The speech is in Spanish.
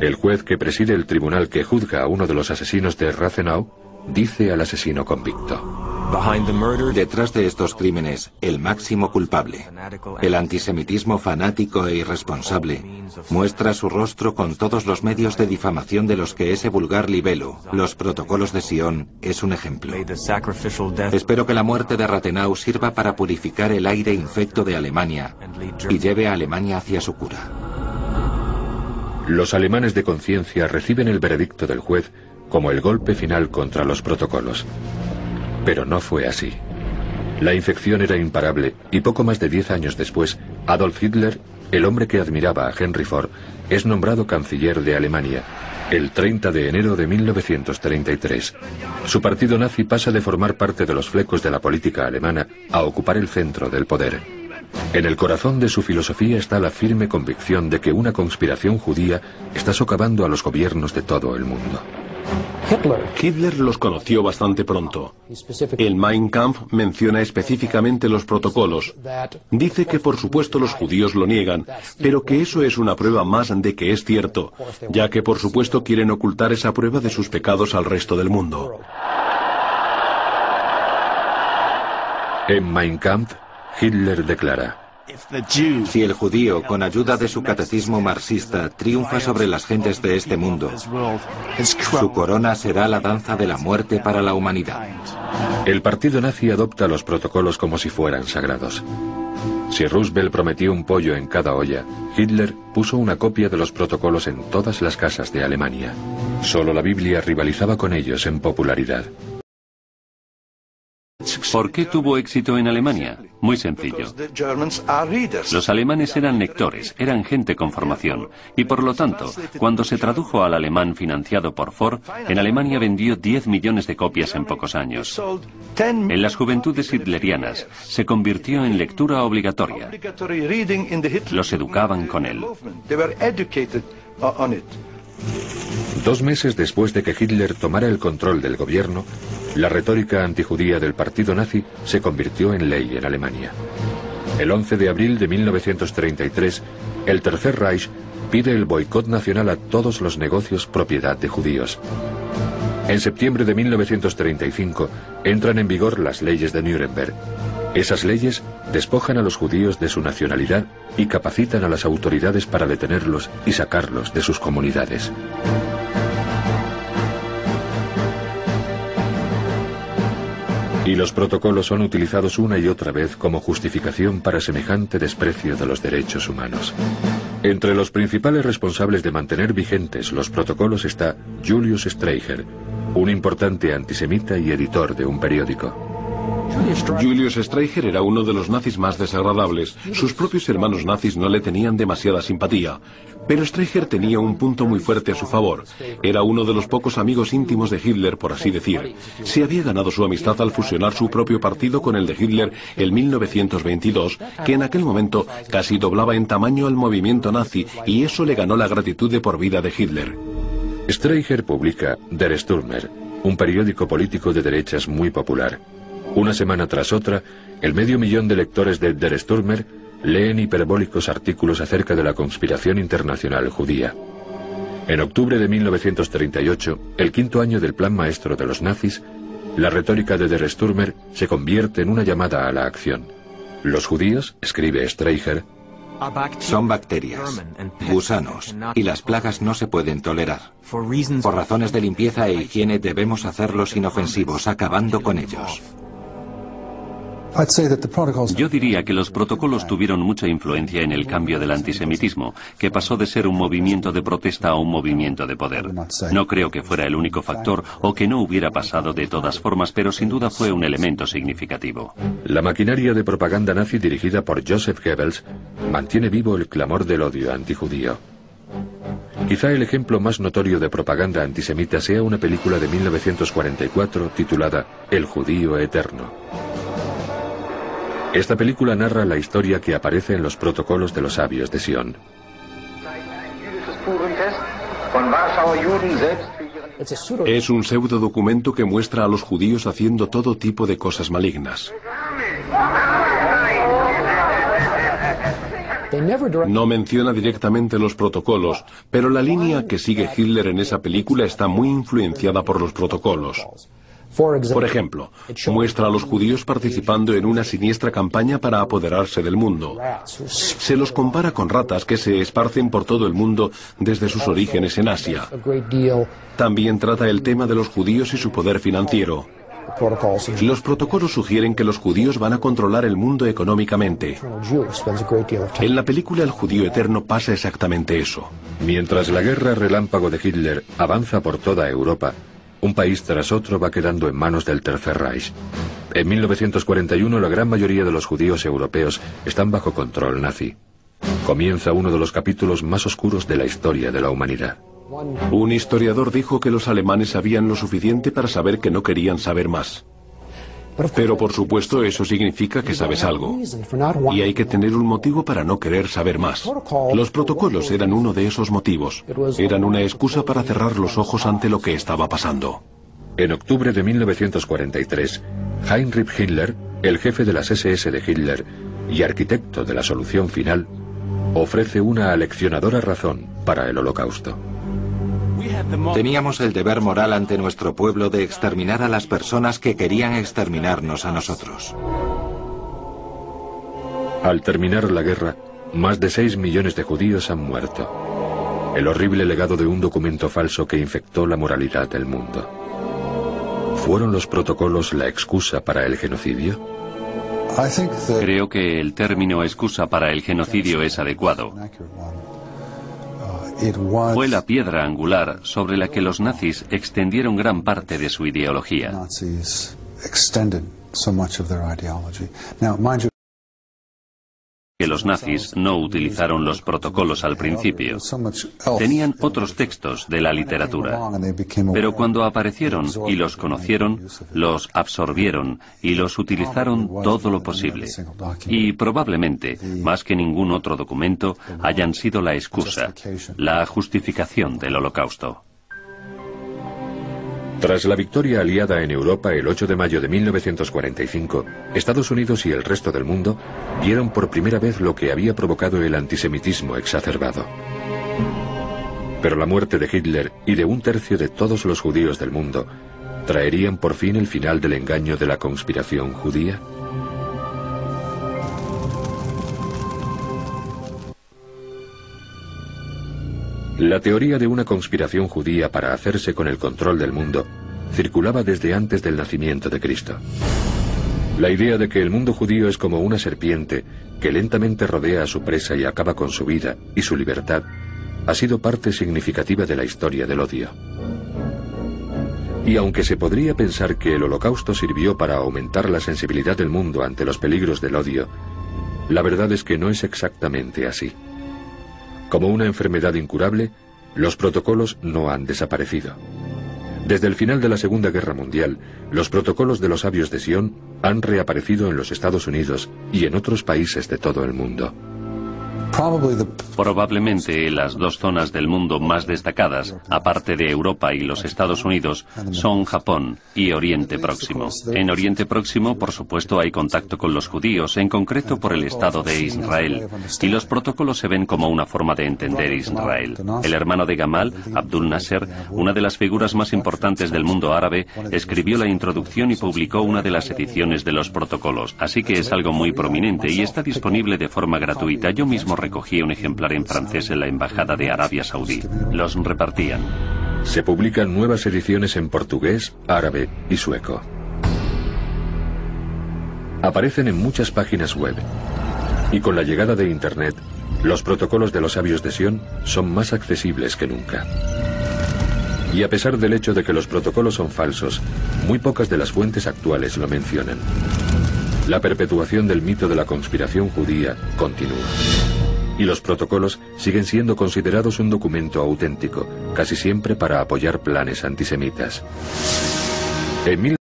El juez que preside el tribunal que juzga a uno de los asesinos de Rathenau dice al asesino convicto: detrás de estos crímenes, el máximo culpable, el antisemitismo fanático e irresponsable, muestra su rostro con todos los medios de difamación de los que ese vulgar libelo, los protocolos de Sion, es un ejemplo. Espero que la muerte de Rathenau sirva para purificar el aire infecto de Alemania y lleve a Alemania hacia su cura. Los alemanes de conciencia reciben el veredicto del juez como el golpe final contra los protocolos. Pero no fue así. La infección era imparable y poco más de 10 años después, Adolf Hitler, el hombre que admiraba a Henry Ford, es nombrado canciller de Alemania, el 30 de enero de 1933. Su partido nazi pasa de formar parte de los flecos de la política alemana a ocupar el centro del poder. En el corazón de su filosofía está la firme convicción de que una conspiración judía está socavando a los gobiernos de todo el mundo. Hitler los conoció bastante pronto. El Mein Kampf menciona específicamente los protocolos. Dice que por supuesto los judíos lo niegan, pero que eso es una prueba más de que es cierto, ya que por supuesto quieren ocultar esa prueba de sus pecados al resto del mundo. En Mein Kampf, Hitler declara: si el judío, con ayuda de su catecismo marxista, triunfa sobre las gentes de este mundo, su corona será la danza de la muerte para la humanidad. El partido nazi adopta los protocolos como si fueran sagrados. Si Roosevelt prometió un pollo en cada olla, Hitler puso una copia de los protocolos en todas las casas de Alemania. Solo la Biblia rivalizaba con ellos en popularidad. ¿Por qué tuvo éxito en Alemania? Muy sencillo. Los alemanes eran lectores, eran gente con formación, y por lo tanto, cuando se tradujo al alemán financiado por Ford, en Alemania vendió 10 millones de copias en pocos años. En las juventudes hitlerianas se convirtió en lectura obligatoria. Los educaban con él. 2 meses después de que Hitler tomara el control del gobierno, la retórica antijudía del partido nazi se convirtió en ley en Alemania. El 11 de abril de 1933, el Tercer Reich pide el boicot nacional a todos los negocios propiedad de judíos. En septiembre de 1935 entran en vigor las leyes de Nuremberg. Esas leyes despojan a los judíos de su nacionalidad y capacitan a las autoridades para detenerlos y sacarlos de sus comunidades. Y los protocolos son utilizados una y otra vez como justificación para semejante desprecio de los derechos humanos. Entre los principales responsables de mantener vigentes los protocolos está Julius Streicher, un importante antisemita y editor de un periódico. Julius Streicher era uno de los nazis más desagradables. Sus propios hermanos nazis no le tenían demasiada simpatía. Pero Streicher tenía un punto muy fuerte a su favor. Era uno de los pocos amigos íntimos de Hitler, por así decir. Se había ganado su amistad al fusionar su propio partido con el de Hitler en 1922, que en aquel momento casi doblaba en tamaño al movimiento nazi, y eso le ganó la gratitud de por vida de Hitler. Streicher publica Der Stürmer, un periódico político de derechas muy popular. Una semana tras otra, el 500.000 de lectores de Der Stürmer leen hiperbólicos artículos acerca de la conspiración internacional judía. En octubre de 1938, el 5º año del plan maestro de los nazis, la retórica de Der Stürmer se convierte en una llamada a la acción. Los judíos, escribe Streicher, son bacterias, gusanos, y las plagas no se pueden tolerar. Por razones de limpieza e higiene debemos hacerlos inofensivos, acabando con ellos. Yo diría que los protocolos tuvieron mucha influencia en el cambio del antisemitismo, que pasó de ser un movimiento de protesta a un movimiento de poder. No creo que fuera el único factor o que no hubiera pasado de todas formas, pero sin duda fue un elemento significativo. La maquinaria de propaganda nazi dirigida por Joseph Goebbels mantiene vivo el clamor del odio antijudío. Quizá el ejemplo más notorio de propaganda antisemita sea una película de 1944 titulada El judío eterno. Esta película narra la historia que aparece en los protocolos de los sabios de Sion. Es un pseudo documento que muestra a los judíos haciendo todo tipo de cosas malignas. No menciona directamente los protocolos, pero la línea que sigue Hitler en esa película está muy influenciada por los protocolos. Por ejemplo, muestra a los judíos participando en una siniestra campaña para apoderarse del mundo. Se los compara con ratas que se esparcen por todo el mundo desde sus orígenes en Asia. También trata el tema de los judíos y su poder financiero. Los protocolos sugieren que los judíos van a controlar el mundo económicamente. En la película El judío eterno pasa exactamente eso. Mientras la guerra relámpago de Hitler avanza por toda Europa, un país tras otro va quedando en manos del Tercer Reich. En 1941 la gran mayoría de los judíos europeos están bajo control nazi. Comienza uno de los capítulos más oscuros de la historia de la humanidad. Un historiador dijo que los alemanes sabían lo suficiente para saber que no querían saber más. Pero por supuesto eso significa que sabes algo. Y hay que tener un motivo para no querer saber más. Los protocolos eran uno de esos motivos. Eran una excusa para cerrar los ojos ante lo que estaba pasando. En octubre de 1943, Heinrich Himmler, el jefe de las SS de Hitler y arquitecto de la solución final, ofrece una aleccionadora razón para el Holocausto. Teníamos el deber moral ante nuestro pueblo de exterminar a las personas que querían exterminarnos a nosotros. Al terminar la guerra, más de 6 millones de judíos han muerto. El horrible legado de un documento falso que infectó la moralidad del mundo. ¿Fueron los protocolos la excusa para el genocidio? Creo que el término excusa para el genocidio es adecuado. Fue la piedra angular sobre la que los nazis extendieron gran parte de su ideología. Que los nazis no utilizaron los protocolos al principio. Tenían otros textos de la literatura. Pero cuando aparecieron y los conocieron, los absorbieron y los utilizaron todo lo posible. Y probablemente, más que ningún otro documento, hayan sido la excusa, la justificación del Holocausto. Tras la victoria aliada en Europa el 8 de mayo de 1945, Estados Unidos y el resto del mundo vieron por primera vez lo que había provocado el antisemitismo exacerbado. Pero la muerte de Hitler y de un tercio de todos los judíos del mundo traerían por fin el final del engaño de la conspiración judía. La teoría de una conspiración judía para hacerse con el control del mundo circulaba desde antes del nacimiento de Cristo. La idea de que el mundo judío es como una serpiente que lentamente rodea a su presa y acaba con su vida y su libertad ha sido parte significativa de la historia del odio. Y aunque se podría pensar que el Holocausto sirvió para aumentar la sensibilidad del mundo ante los peligros del odio, la verdad es que no es exactamente así. Como una enfermedad incurable, los protocolos no han desaparecido. Desde el final de la Segunda Guerra Mundial, los protocolos de los sabios de Sion han reaparecido en los Estados Unidos y en otros países de todo el mundo. Probablemente las dos zonas del mundo más destacadas, aparte de Europa y los Estados Unidos, son Japón y Oriente Próximo. En Oriente Próximo, por supuesto, hay contacto con los judíos, en concreto por el Estado de Israel, y los protocolos se ven como una forma de entender Israel. El hermano de Gamal, Abdul Nasser, una de las figuras más importantes del mundo árabe, escribió la introducción y publicó una de las ediciones de los protocolos, así que es algo muy prominente y está disponible de forma gratuita. Yo mismo recogí un ejemplar en francés en la Embajada de Arabia Saudí. Los repartían. Se publican nuevas ediciones en portugués, árabe y sueco. Aparecen en muchas páginas web. Y con la llegada de Internet, los protocolos de los sabios de Sion son más accesibles que nunca. Y a pesar del hecho de que los protocolos son falsos, muy pocas de las fuentes actuales lo mencionan. La perpetuación del mito de la conspiración judía continúa. Y los protocolos siguen siendo considerados un documento auténtico, casi siempre para apoyar planes antisemitas. En